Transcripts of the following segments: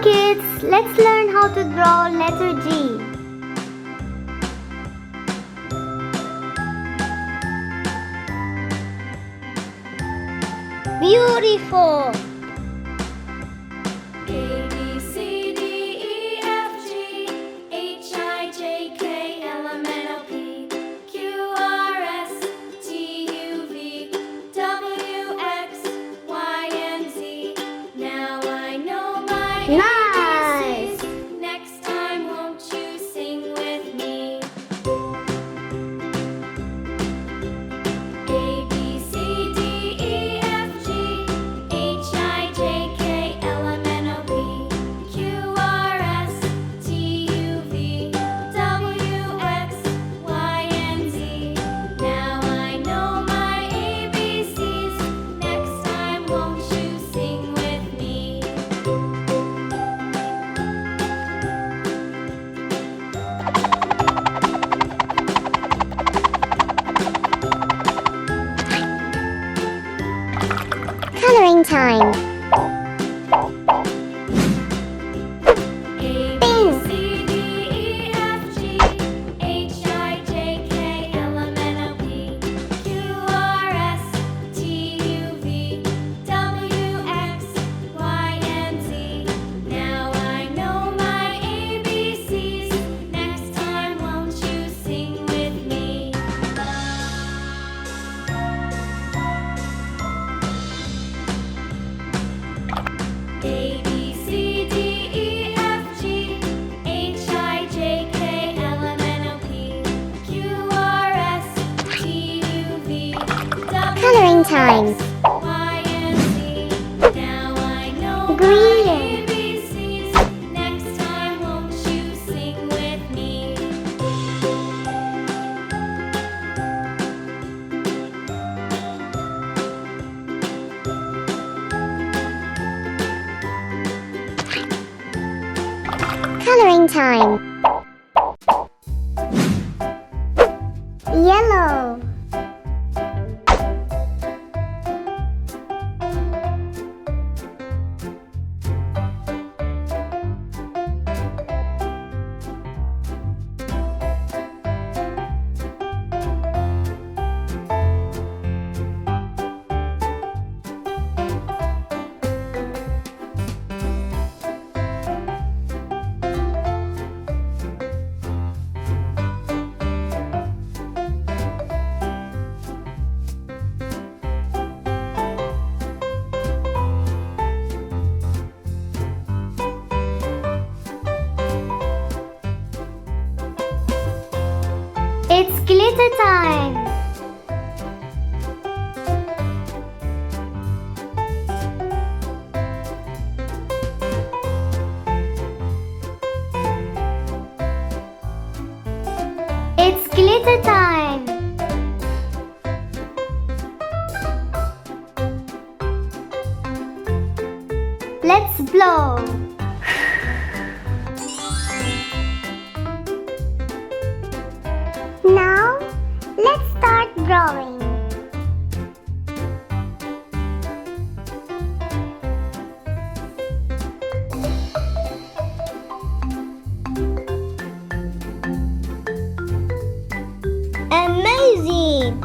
kids, let's learn how to draw letter G. Beautiful! A, B, C, D, E, F, G, H, I, J, K, L, M, N, O, P, Q, R, S, T, U, V, W, X, Y, and Z. Now I know my Nice! ABCs. Next time, won't you sing with me? A, B, C, D, E, F, G, H, I, J, K, L, M, N, O, P, Q, R, S, T, U, V, W, X, Y, and Z. Now I know my ABCs. Next time, won't you sing with me? Coloring time. A, B, C, D, E, F, G, H, I, J, K, L, M, N, O, P, Q, R, S, T, U, V, W, X, Y, and Z. Now I know my ABCs. Next time, won't you sing with me? A, B, C, D, E, F, G, H, I, J, K, L, M, N, O, P, Q, R, S, T, U, V, W, Coloring time. X, Y, and Z. Now I know Green. my ABCs. Next time, won't you sing with me? Coloring time. Yellow. It's glitter time. It's glitter time. Let's blow. Now, let's start drawing. Amazing!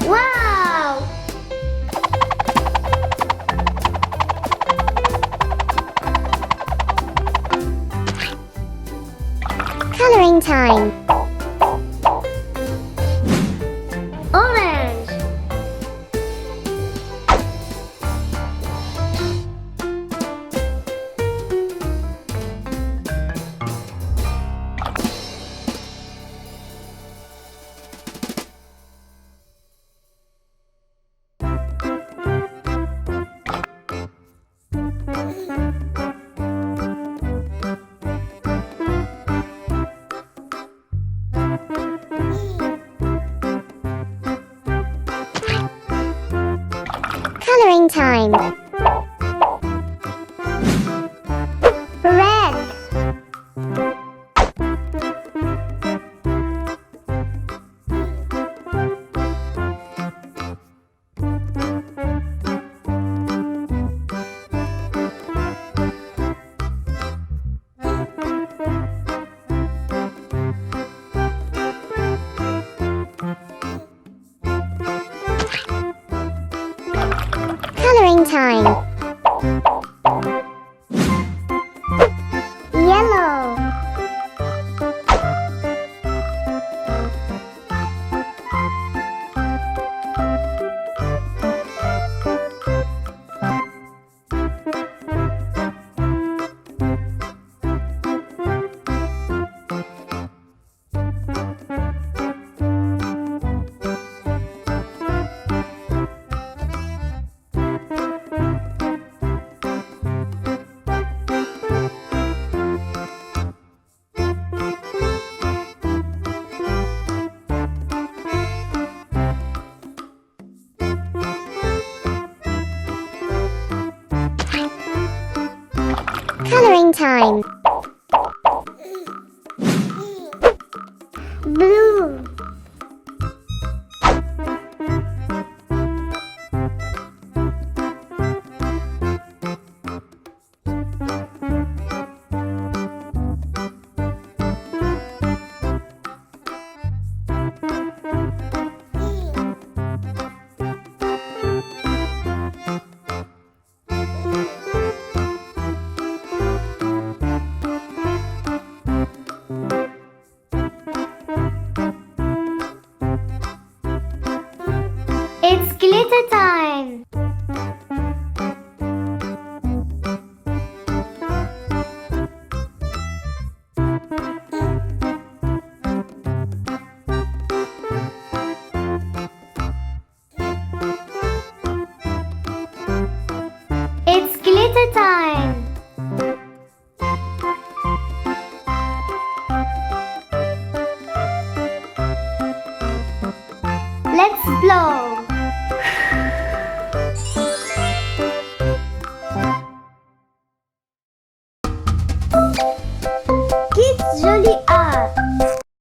Wow! Coloring time. Orange. time. Red. Coloring time. Yellow. Coloring time. Blue. It's glitter time. It's glitter time. Let's blow.